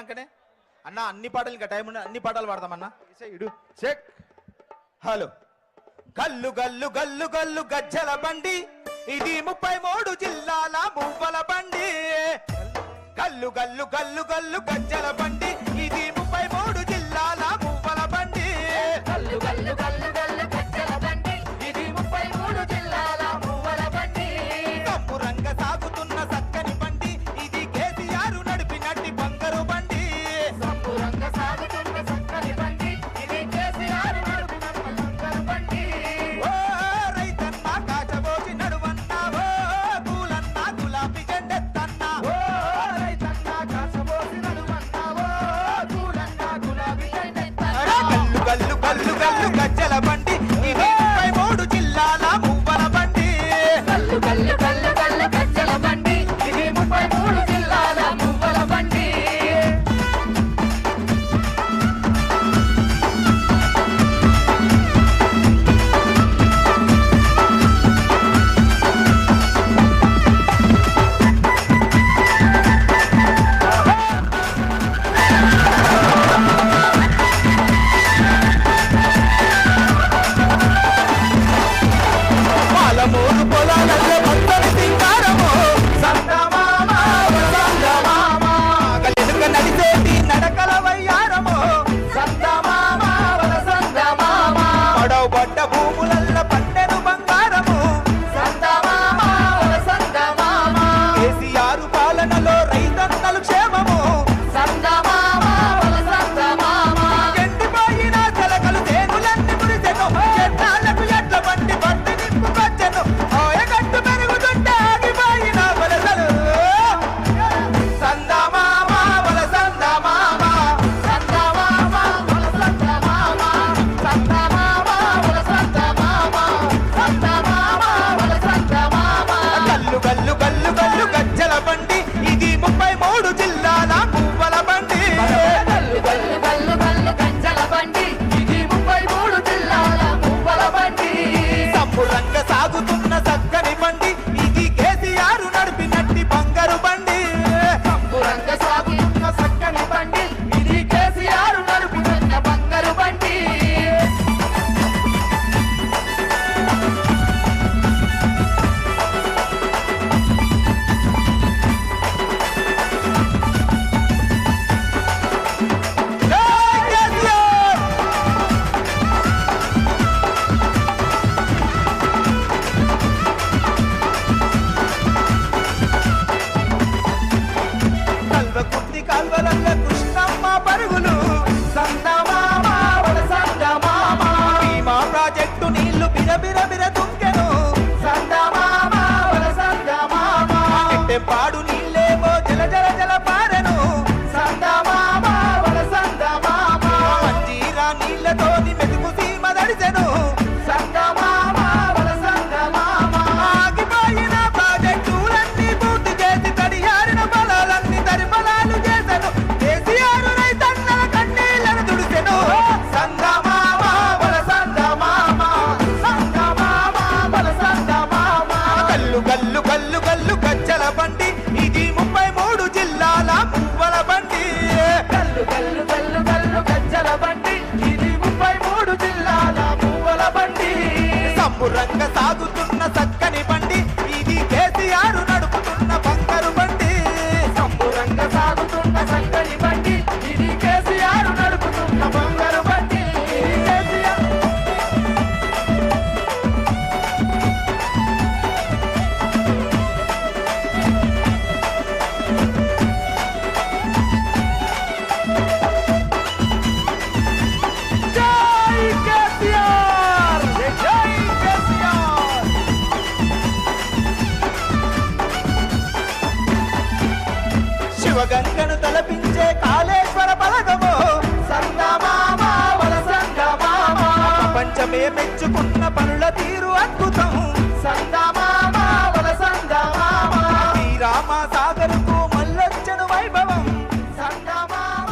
పాడడానికనే అన్న. అన్ని పాటలు ఇంకా టైం ఉన్న అన్ని పాటలు పాడదామన్నా. ఇడు చెక్. హలో. గల్లు గల్లు గల్లు గల్లు గజ్జల బండి, ఇది 33 జిల్లాల మువ్వల బండి. గల్లు గల్లు గల్లు గల్లు గజ్జల బండి, ఇది 33 జిల్లాల మువ్వల బండి. గల్లు గల్లు గల్లు గల్లు గజ్జల బండి, ఇది 33 జిల్లాల మువ్వల బండి. సంపురంగ సాగుతున్న సక్కని బండి, ఇది కేసీఆర్ నడిపినట్టి బంగారు బండి. సంపురంగ సాగుతున్న సక్కని బండి, ఇది కేసీఆర్ నడిపినట్టి బంగారు బండి. ఓ రైతన్న కాచబోసి నడువన్నా, ఓ పూలన్న గులాబీ జెండెత్తన్నా. ఓ రైతన్న కాచబోసి నడువన్నా, ఓ పూలన్న గులాబీ జెండెత్తన్నా. గల్లు గల్లు గల్లు గల్లు గజ్జల బండి, ఇది 33 జిల్లాల మువ్వల బండి. గల్లు గల్లు గల్లు గల్లు గజ్జల బండి, ఇది 33 జిల్లాల మువ్వల బండి. పాలమూరు పొలాలలో పచ్చని సింగారము, సందమామ సందమామ. గల్లుక నడిచేటి నడకల వయ్యారము, సందమామ సందమామ. పడవ పడ్డ భూములల్ల పన్నెను బంగారము, సందమామ సందమామ. కేసీఆర్ పాలనలో రైతన్నలు క్షేమము, సందమామ సందమామ. ఎండిపోయిన చెలకలు తేనులన్నీ మురిసెను, చెట్టాలకు ఎడ్ల బండి బండి నింపుకొచ్చెను. ఓయగట్టు పెరుగుతుంటే ఆగిపోయిన వలసలు, సందమామ సందమామ. సందమామ సందమామ. సందమామ సందమామ. సందమామ సందమామ. గల్లు గల్లు గల్లు గల్లు గజ్జల బండి, ఇది 33 జిల్లాల పువ్వల బండి. గల్లు గల్లు గల్లు గల్లు గజ్జల బండి, ఇది 33 జిల్లాల మువ్వల బండి. సంపురంగ సాగుతున్న సక్కని బండి, ఇది కేసీఆర్ నడిపినట్టి బంగారు బండి. సంపురంగ సాగుతున్న సక్కని బండి, ఇది కేసీఆర్ నడుపుతున్న బంగారు బండి. జై కేసీఆర్. కల్వకుర్తి కాల్వలల్ల కృష్ణమ్మ పరుగులు, సందమామ సందమామ. భీమా ప్రాజెక్టు నీళ్లు బిరబిర బిర దుంకెను, సందమామ సందమామ. పాడు నీళ్ళేమో జల జల జల పారెను, సందమామ సందమామ. మంజీరా నీళ్లతోని మెతుకు సీమ దడిసెను. సందమామ సందమామ. ఆగిపోయిన ప్రాజెక్టులన్నీ పూర్తి చేసి తడియారిన పొలాలన్నీ తరిపలాలు చేసెను. కేసీఆర్ రైతన్నల కన్నీళ్లను తుడిసెను. సందమామ సందమామ. సందమామ సందమామ. గల్లు గల్లు గల్లు గల్లు గజ్జల బండి, ఇది 33 జిల్లాల పువ్వల బండి. గల్లు గల్లు గల్లు గల్లు గజ్జల బండి, ఇది 33 జిల్లాల పువ్వుల బండి. సంపురంగ సాగుతున్న సక్కని బండి, ఇది కేసీఆర్ నడుపుతున్న బంగారు బండి. సంపురంగ సాగుతున్న చక్కని బండి, ఇది కేసీఆర్ నడుపుతున్న బంగారు బండి. కేసీఆర్ జై కేసీఆర్. జై కేసీఆర్. శివగంగను తలపించే కాళేశ్వర బలగము, సందమామ సందమామ. ప్రపంచమే మెచ్చుకున్న పనుల తీరు అద్భుతం. సందమామ సందమామ. శ్రీరామ సాగరుకు మల్లొచ్చను వైభవం. సందమామ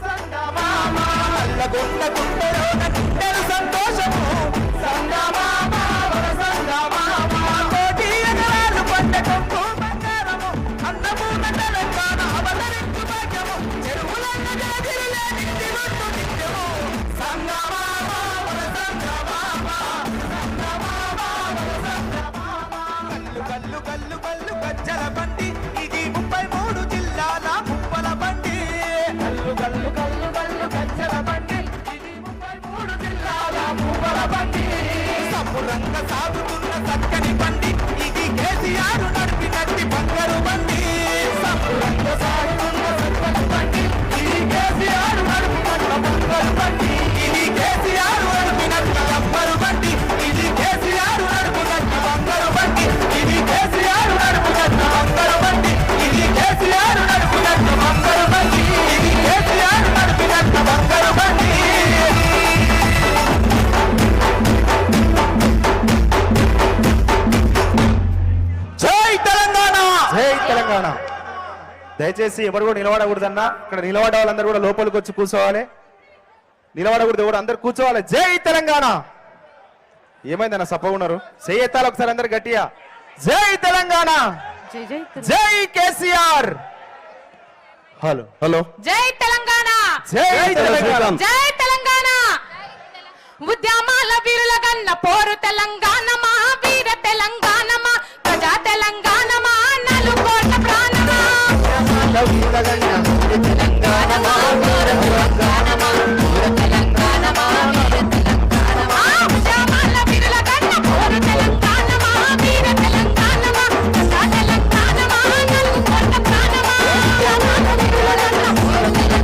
సందమామ. నల్లగొండ గుండెలోన నిండెను సంతోషము. సందమామ సందమామ. కోటి ఎకరాలు పంట కొంగు బంగారము, అన్నపూర్ణ తెలంగాణ అవతరించు భాగ్యము. చెరువుల నిండినట్టు నిత్యము సంగమామ మన సంగమామ గల్లు గల్లు గల్లు గజ్జల బండి ఇది 33 జిల్లాల ముప్పల బండి గల్లు గల్లు గల్లు గల్లు గజ్జల బండి ఇది 33 జిల్లాల పువ్వుల బండి సమురంగ సాగుతున్న చక్కని బండి ఇది కేసీఆర్ నడిపినట్టి బంగారు బండి సమురంగ సాగుతున్న చక్కని బండి ఇది కేసీఆర్ నడిపినట్ల బంగారు బండి ఇది కేసీఆర్ నడిపినట్టు బంగారు బండి ఇది కేసీఆర్ నడిపినట్టు బంగారు బండి ఇది కేసీఆర్ నడిపినట్టు బంగారు బండి ఇది కేసీఆర్ నడిపినట్టు బంగారు బండి ఇది కేసీఆర్ నడిపినట్టు బంగారు బండి జై తెలంగాణ జై తెలంగాణ. దయచేసి ఎవరు కూడా నిలబడకూడదన్నా. ఇక్కడ నిలబడే వాళ్ళందరూ కూడా లోపలికి వచ్చి కూర్చోవాలి. నిలబడకూడదు, ఎవరు అందరు కూర్చోవాలి. జై తెలంగాణ. ఏమైందన్న సప్పగున్నారు? చెయ్యెత్తాలి ఒకసారి అందరు గట్టిగా. జై తెలంగాణ, జై కేసీఆర్. Hello hello. జై తెలంగాణ, జై తెలంగాణ. జై తెలంగాణ. ఉద్యమాల వీరుల గన్న పోరు తెలంగాణ మా